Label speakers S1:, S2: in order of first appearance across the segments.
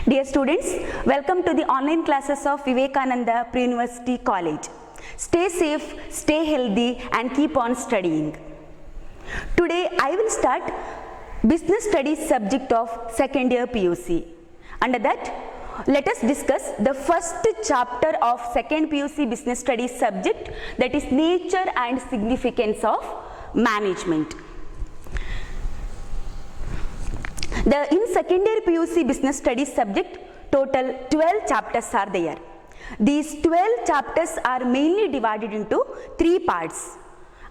S1: Dear students, welcome to the online classes of Vivekananda Pre-University College. Stay safe, stay healthy and keep on studying. Today I will start Business Studies subject of second year PUC. Under that, let us discuss the first chapter of second PUC Business Studies subject, that is Nature and Significance of Management. In second year PUC Business Studies subject, total 12 chapters are there. These 12 chapters are mainly divided into 3 parts.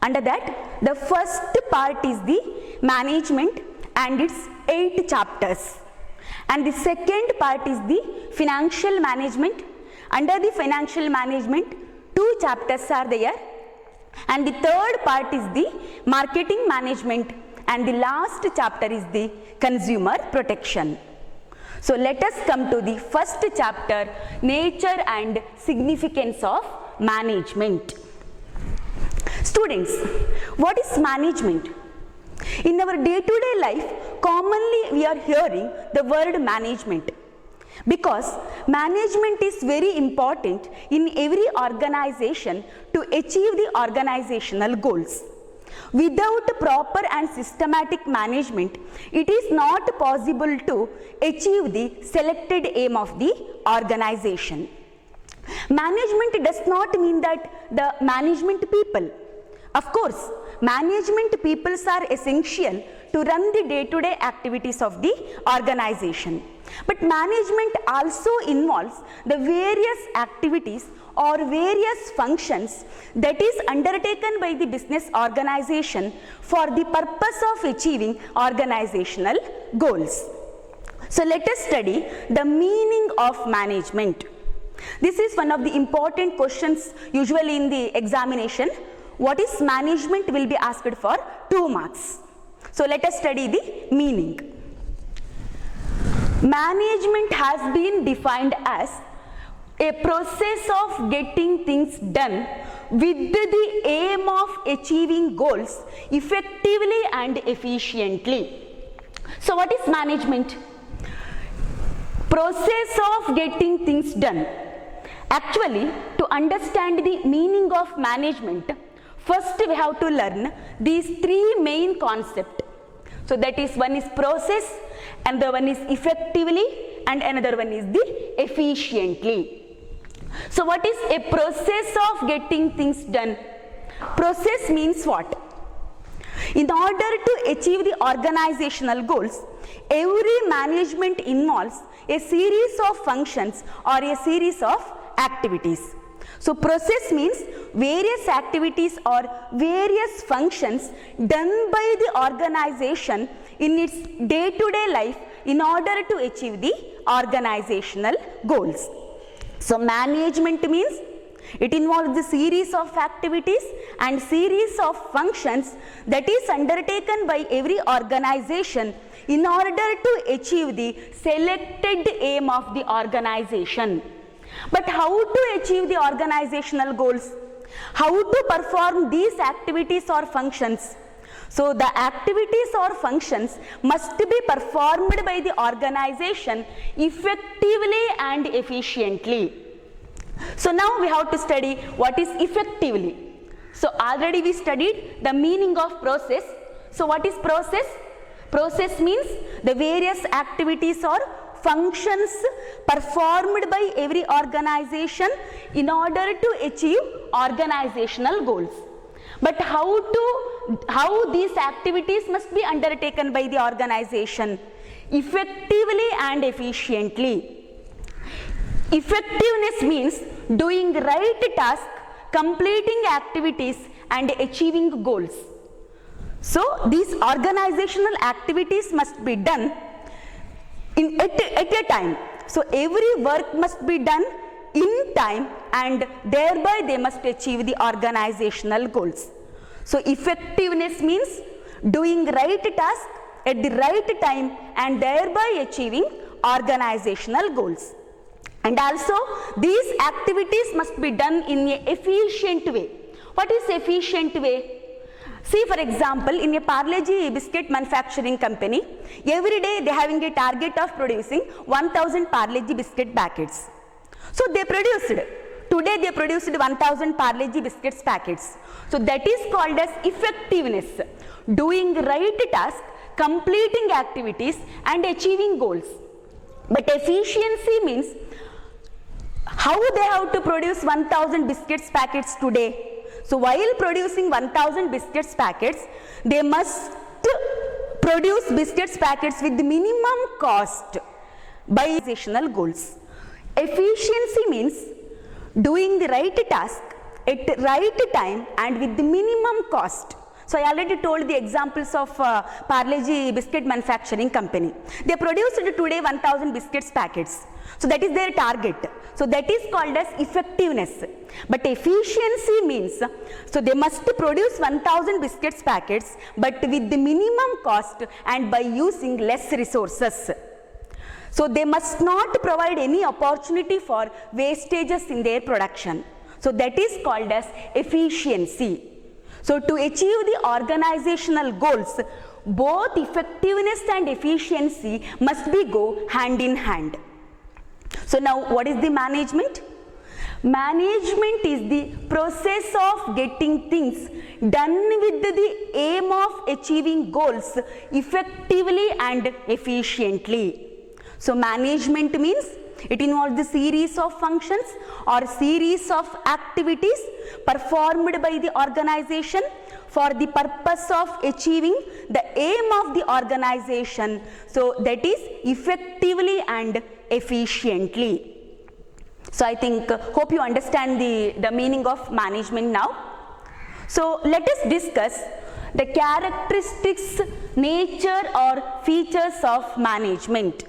S1: Under that, the first part is the management and its 8 chapters. And the second part is the financial management. Under the financial management, 2 chapters are there. And the third part is the marketing management. And the last chapter is the consumer protection. So let us come to the first chapter, Nature and Significance of Management. Students, what is management? In our day-to-day life, commonly we are hearing the word management, because management is very important in every organization to achieve the organizational goals. Without proper and systematic management, it is not possible to achieve the selected aim of the organization. Management does not mean that the management people. Of course, management peoples are essential to run the day-to-day activities of the organization. But management also involves the various activities or various functions that is undertaken by the business organization for the purpose of achieving organizational goals. So let us study the meaning of management. This is one of the important questions usually in the examination. What is management will be asked for 2 marks. So let us study the meaning. Management has been defined as a process of getting things done with the aim of achieving goals effectively and efficiently. So what is management? Process of getting things done. Actually, to understand the meaning of management, first we have to learn these 3 main concepts. So that is, one is process, another one is effectively, and another one is the efficiently. So what is a process of getting things done? Process means what? In order to achieve the organizational goals, every management involves a series of functions or a series of activities. So process means various activities or various functions done by the organization in its day-to-day life in order to achieve the organizational goals. So management means it involves the series of activities and series of functions that is undertaken by every organization in order to achieve the selected aim of the organization. But how to achieve the organizational goals? How to perform these activities or functions? So the activities or functions must be performed by the organization effectively and efficiently. So now we have to study what is effectively. So already we studied the meaning of process. So what is process? Process means the various activities or functions performed by every organization in order to achieve organizational goals. But how these activities must be undertaken by the organization? Effectively and efficiently. Effectiveness means doing right task, completing activities and achieving goals. So these organizational activities must be done at a time. So every work must be done in time and thereby they must achieve the organizational goals. So effectiveness means doing right task at the right time and thereby achieving organizational goals. And also these activities must be done in an efficient way. What is efficient way? See, for example, in a Parle-G biscuit manufacturing company, every day they having a target of producing 1000 Parle-G biscuit packets. So they produced, today they produced 1000 Parle-G biscuits packets. So that is called as effectiveness, doing right task, completing activities and achieving goals. But efficiency means how they have to produce 1000 biscuits packets today. So while producing 1000 biscuits packets, they must produce biscuits packets with the minimum cost by organizational goals. Efficiency means doing the right task at right time and with the minimum cost. So I already told the examples of Parle-G biscuit manufacturing company. They produced today 1000 biscuits packets. So that is their target. So that is called as effectiveness. But efficiency means, so they must produce 1000 biscuits packets but with the minimum cost and by using less resources. So they must not provide any opportunity for wastages in their production. So that is called as efficiency. So to achieve the organizational goals, both effectiveness and efficiency must be go hand in hand. So now what is the management? Management is the process of getting things done with the aim of achieving goals effectively and efficiently. So management means it involves the series of functions or series of activities performed by the organization for the purpose of achieving the aim of the organization. So that is effectively and efficiently. So I think, hope you understand the meaning of management now. So let us discuss the characteristics, nature or features of management.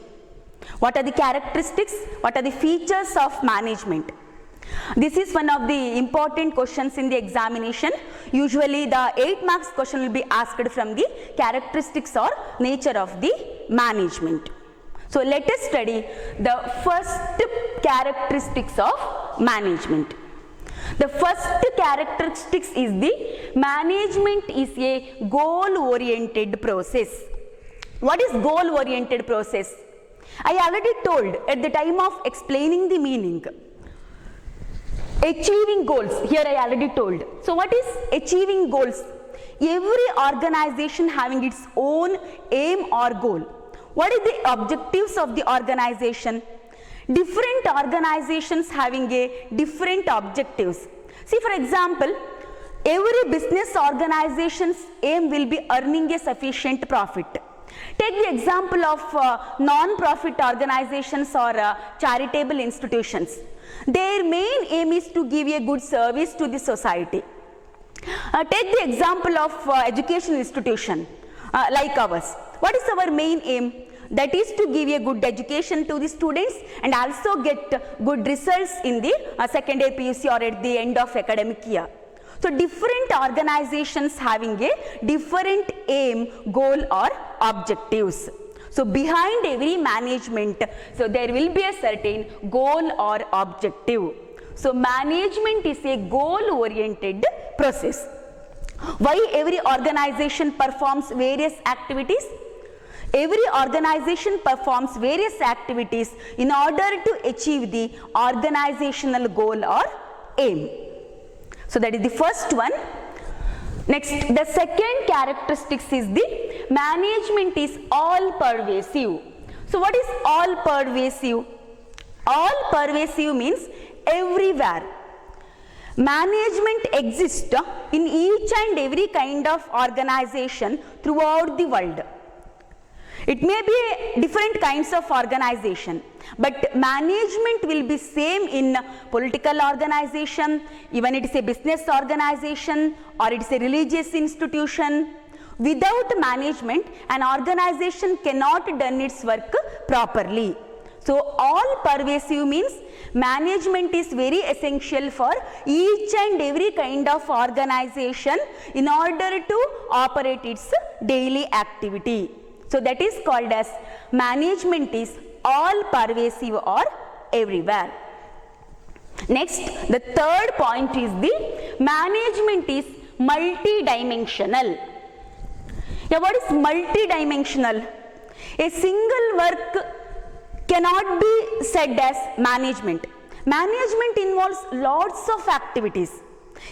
S1: What are the characteristics? What are the features of management? This is one of the important questions in the examination. Usually the 8 marks question will be asked from the characteristics or nature of the management. So let us study the first characteristics of management. The first characteristics is the management is a goal-oriented process. What is goal-oriented process? I already told at the time of explaining the meaning. Achieving goals, here I already told. So what is achieving goals? Every organization having its own aim or goal. What is the objectives of the organization? Different organizations having a different objectives. See, for example, every business organization's aim will be earning a sufficient profit. Take the example of non-profit organizations or charitable institutions. Their main aim is to give a good service to the society. Take the example of education institution like ours. What is our main aim? That is to give a good education to the students and also get good results in the second year PUC or at the end of academic year. So different organizations having a different aim, goal or objectives. So behind every management, so there will be a certain goal or objective. So management is a goal-oriented process. Why every organization performs various activities? Every organization performs various activities in order to achieve the organizational goal or aim. So that is the first one. Next, the second characteristics is the management is all pervasive. So what is all pervasive? All pervasive means everywhere. Management exists in each and every kind of organization throughout the world. It may be different kinds of organization, but management will be same in political organization, even it is a business organization or it is a religious institution. Without management, an organization cannot done its work properly. So all pervasive means management is very essential for each and every kind of organization in order to operate its daily activity. So that is called as management is all pervasive or everywhere. Next, the third point is the management is multi-dimensional. Yeah, what is multi-dimensional? A single work cannot be said as management. Management involves lots of activities.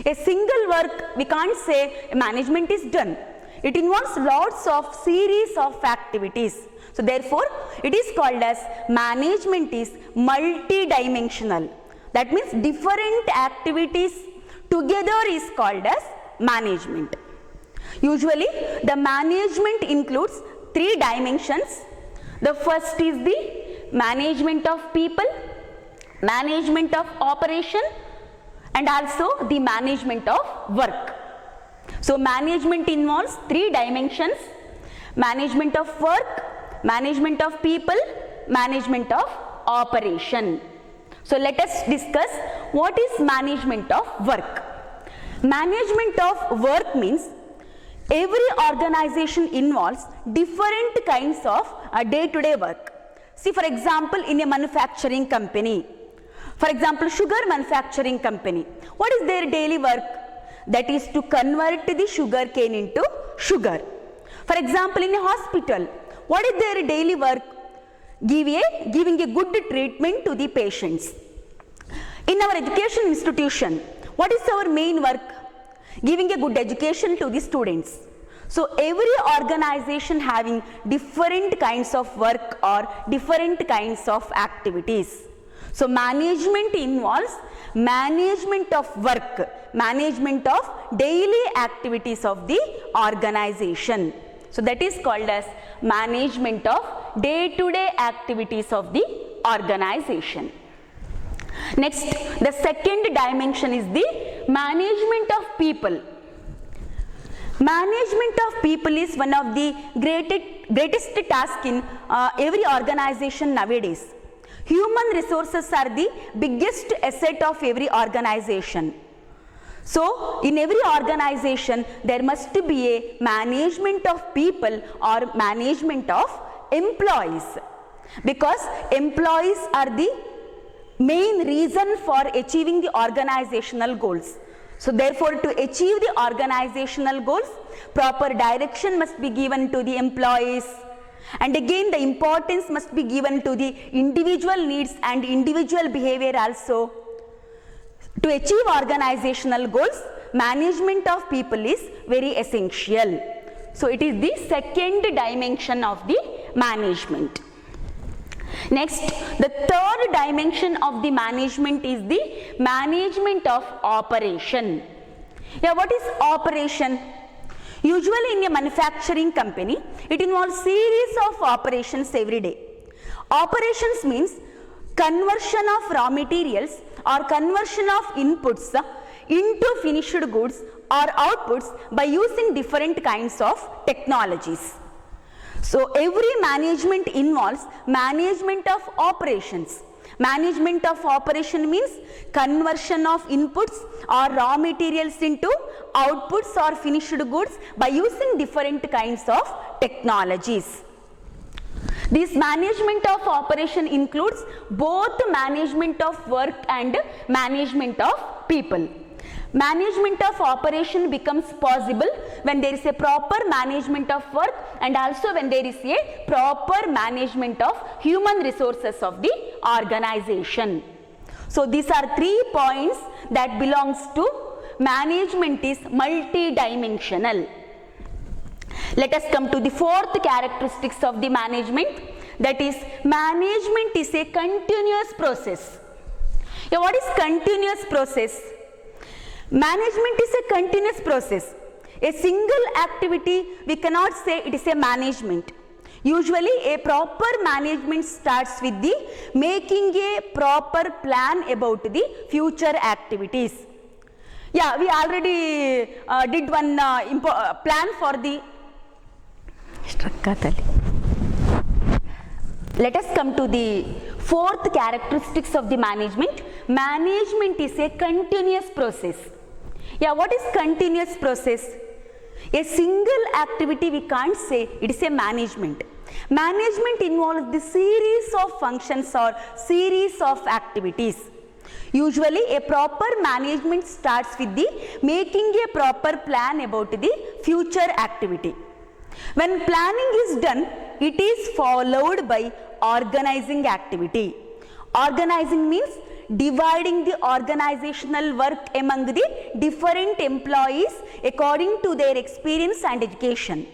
S1: A single work, we can't say management is done. It involves lots of series of activities. So therefore, it is called as management is multi-dimensional. That means different activities together is called as management. Usually, the management includes 3 dimensions. The first is the management of people, management of operation, and also the management of work. So management involves 3 dimensions: management of work, management of people, management of operation. So let us discuss what is management of work. Management of work means every organization involves different kinds of day-to-day work. See, for example, in a manufacturing company, for example, sugar manufacturing company, what is their daily work? That is to convert the sugar cane into sugar. For example, in a hospital, what is their daily work? Giving a good treatment to the patients. In our education institution, what is our main work? Giving a good education to the students. So every organization having different kinds of work or different kinds of activities. So management involves management of work, management of daily activities of the organization. So that is called as management of day-to-day activities of the organization. Next, the second dimension is the management of people. Management of people is one of the greatest tasks in every organization nowadays. Human resources are the biggest asset of every organization. So, in every organization, there must be a management of people or management of employees, because employees are the main reason for achieving the organizational goals. So therefore, to achieve the organizational goals, proper direction must be given to the employees, and again the importance must be given to the individual needs and individual behavior also. To achieve organizational goals, management of people is very essential. So it is the second dimension of the management. Next, the third dimension of the management is the management of operation. Yeah, what is operation? Usually in a manufacturing company, it involves series of operations every day. Operations means conversion of raw materials or conversion of inputs into finished goods or outputs by using different kinds of technologies. So every management involves management of operations. Management of operation means conversion of inputs or raw materials into outputs or finished goods by using different kinds of technologies. This management of operation includes both management of work and management of people. Management of operation becomes possible when there is a proper management of work and also when there is a proper management of human resources of the organization. So these are 3 points that belongs to management is multidimensional. Let us come to the 4th characteristics of the management, that is management is a continuous process. Yeah, what is continuous process? Management is a continuous process. A single activity, we cannot say it is a management. Usually a proper management starts with the making a proper plan about the future activities. Yeah, we already did one plan for the... Let us come to the 4th characteristics of the management. Management is a continuous process. Yeah, what is continuous process? A single activity we can't say it is a management. Management involves the series of functions or series of activities. Usually a proper management starts with the making a proper plan about the future activity. When planning is done, it is followed by organizing activity. Organizing means dividing the organizational work among the different employees according to their experience and education.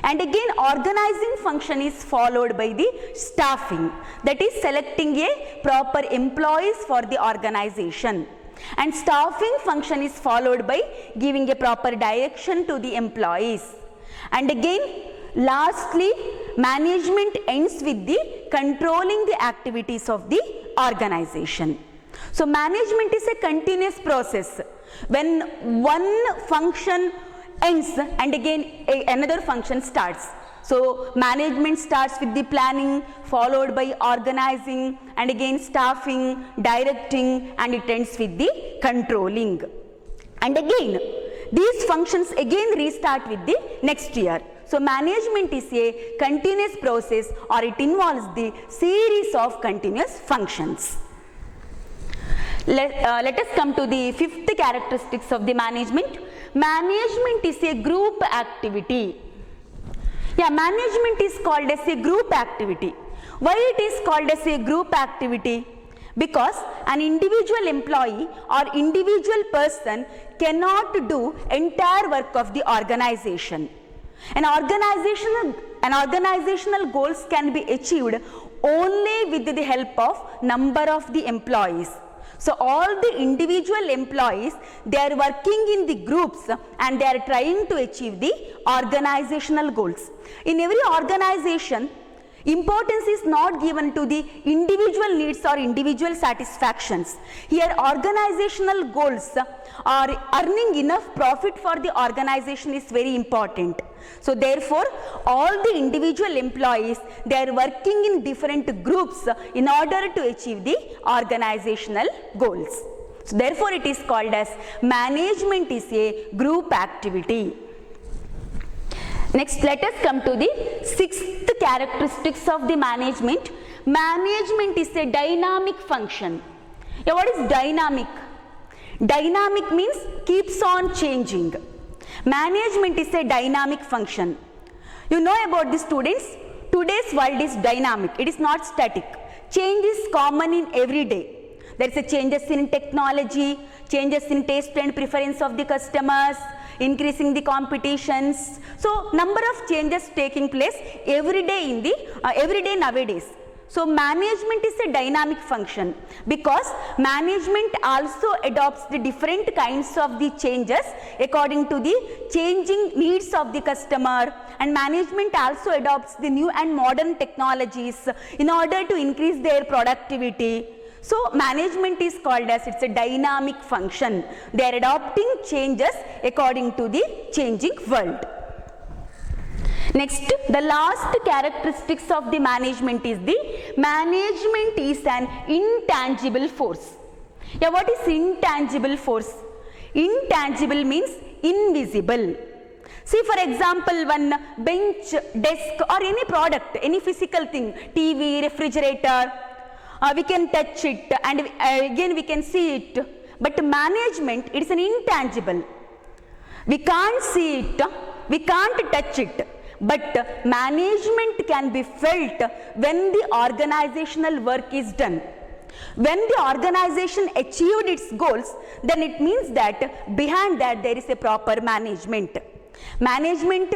S1: And again, organizing function is followed by the staffing, that is selecting a proper employees for the organization. And staffing function is followed by giving a proper direction to the employees. And again, lastly, management ends with the controlling the activities of the organization. So management is a continuous process. When one function ends and again another function starts. So management starts with the planning, followed by organizing, and again staffing, directing, and it ends with the controlling. And again these functions again restart with the next year. So management is a continuous process, or it involves the series of continuous functions. Let us come to the fifth characteristics of the management. Management is a group activity. Yeah, management is called as a group activity. Why it is called as a group activity? Because an individual employee or individual person cannot do entire work of the organization. An organizational goals can be achieved only with the help of number of the employees. So all the individual employees, they are working in the groups and they are trying to achieve the organizational goals. In every organization, importance is not given to the individual needs or individual satisfactions. Here organizational goals or earning enough profit for the organization is very important. So therefore, all the individual employees, they are working in different groups in order to achieve the organizational goals. So therefore, it is called as management is a group activity. Next, let us come to the sixth characteristics of the management. Management is a dynamic function. Yeah, what is dynamic? Dynamic means keeps on changing. Management is a dynamic function. You know about the students, today's world is dynamic, it is not static. Change is common in every day. There is a changes in technology, changes in taste and preference of the customers, increasing the competitions. So number of changes taking place every day nowadays. So management is a dynamic function because management also adopts the different kinds of the changes according to the changing needs of the customer, and management also adopts the new and modern technologies in order to increase their productivity. So management is called as it's a dynamic function. They are adopting changes according to the changing world. Next, the last characteristics of the management is the management is an intangible force. Yeah, what is intangible force? Intangible means invisible. See, for example, one bench, desk, or any product, any physical thing, TV, refrigerator, we can touch it and again we can see it. But management, it is an intangible. We can't see it, we can't touch it. But management can be felt when the organizational work is done. When the organization achieved its goals, then it means that behind that there is a proper management. Management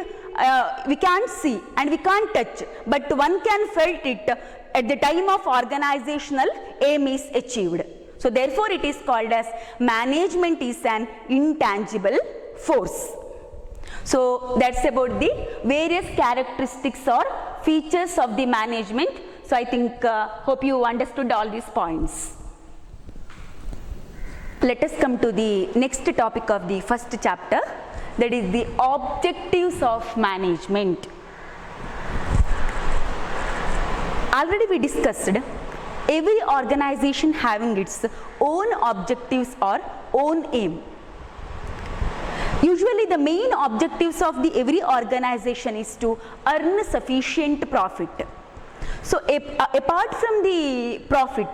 S1: we can't see and we can't touch, but one can felt it at the time of organizational aim is achieved. So therefore it is called as management is an intangible force. So that's about the various characteristics or features of the management. So I think, hope you understood all these points. Let us come to the next topic of the first chapter, that is the objectives of management. Already we discussed every organization having its own objectives or own aim. Usually the main objectives of the every organization is to earn sufficient profit. So apart from the profit,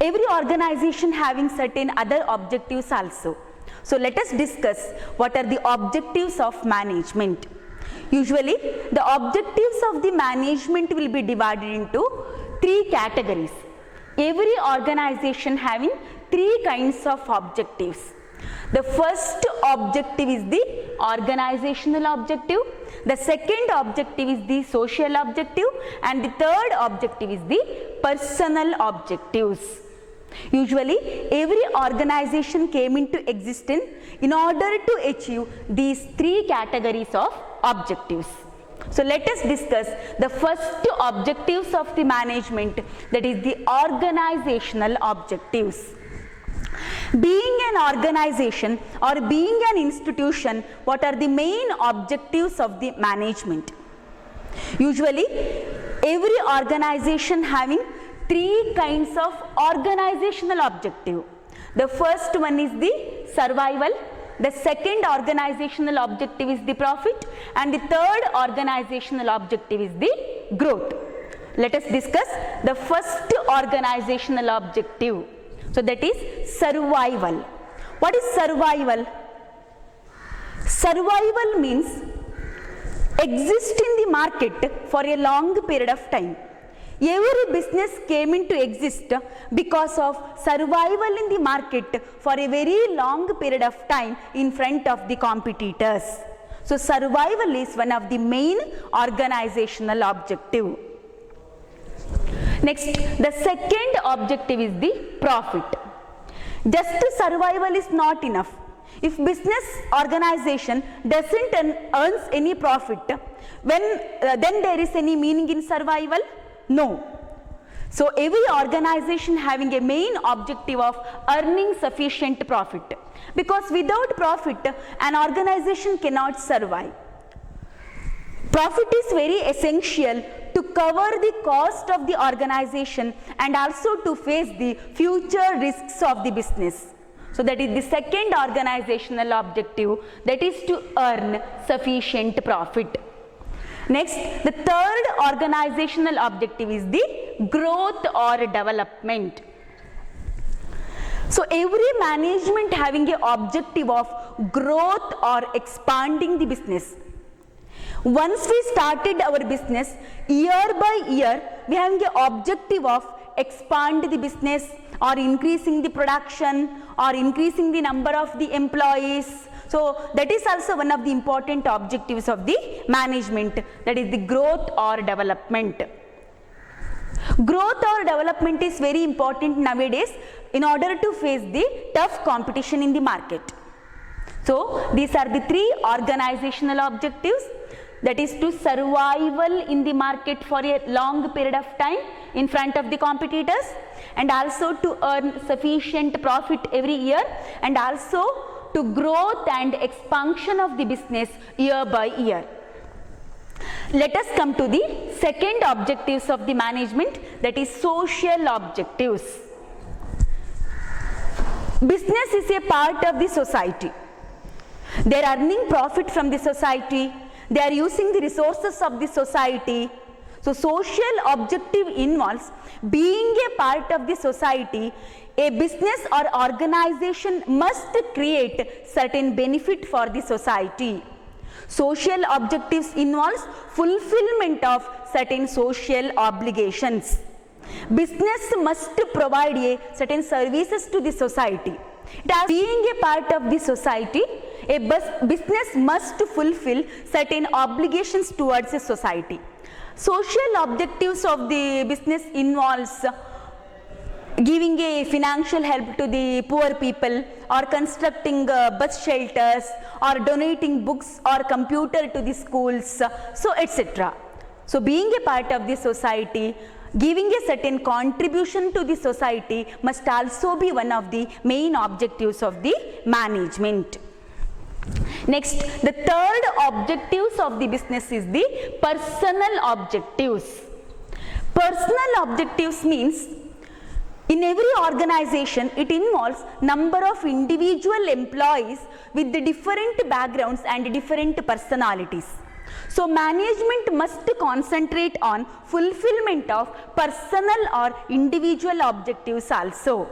S1: every organization having certain other objectives also. So let us discuss what are the objectives of management. Usually the objectives of the management will be divided into three categories. Every organization having three kinds of objectives. The first objective is the organizational objective, the second objective is the social objective, and the third objective is the personal objectives. Usually every organization came into existence in order to achieve these three categories of objectives. So let us discuss the first objectives of the management, that is the organizational objectives. Being an organization or being an institution, what are the main objectives of the management? Usually every organization having three kinds of organizational objective. The first one is the survival, the second organizational objective is the profit, and the third organizational objective is the growth. Let us discuss the first organizational objective. So that is survival. What is survival? Survival means exist in the market for a long period of time. Every business came into exist because of survival in the market for a very long period of time in front of the competitors. So survival is one of the main organizational objective. Next, the second objective is the profit. Just survival is not enough. If business organization doesn't earns any profit, then there is any meaning in survival? No. So every organization having a main objective of earning sufficient profit, because without profit an organization cannot survive. Profit is very essential to cover the cost of the organization and also to face the future risks of the business. So that is the second organizational objective, that is to earn sufficient profit. Next, the third organizational objective is the growth or development. So every management having an objective of growth or expanding the business. Once we started our business, year by year we having an objective of expand the business or increasing the production or increasing the number of the employees. So that is also one of the important objectives of the management, that is the growth or development. Growth or development is very important nowadays in order to face the tough competition in the market. So these are the three organizational objectives, that is to survival in the market for a long period of time in front of the competitors, and also to earn sufficient profit every year, and also to growth and expansion of the business year by year. Let us come to the second objectives of the management, that is social objectives. Business is a part of the society. They are earning profit from the society, they are using the resources of the society. So social objective involves being a part of the society. A business or organization must create certain benefit for the society. Social objectives involves fulfillment of certain social obligations. Business must provide a certain services to the society. As being a part of the society, a business must fulfill certain obligations towards a society. Social objectives of the business involves giving a financial help to the poor people, or constructing bus shelters, or donating books or computer to the schools, so etc. So being a part of the society, giving a certain contribution to the society must also be one of the main objectives of the management. Next, the third objectives of the business is the personal objectives. Personal objectives means in every organization it involves number of individual employees with the different backgrounds and different personalities. So management must concentrate on fulfillment of personal or individual objectives also.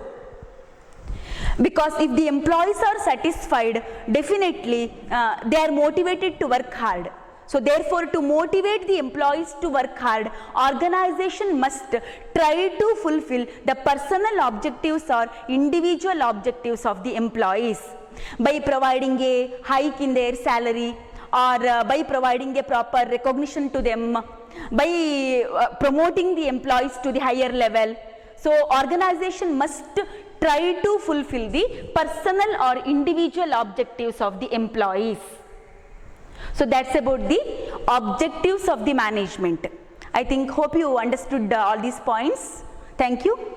S1: Because if the employees are satisfied, definitely they are motivated to work hard. So therefore, to motivate the employees to work hard, organization must try to fulfill the personal objectives or individual objectives of the employees by providing a hike in their salary, or by providing a proper recognition to them, by promoting the employees to the higher level. So organization must try to fulfill the personal or individual objectives of the employees. So that's about the objectives of the management. I think, hope you understood all these points. Thank you.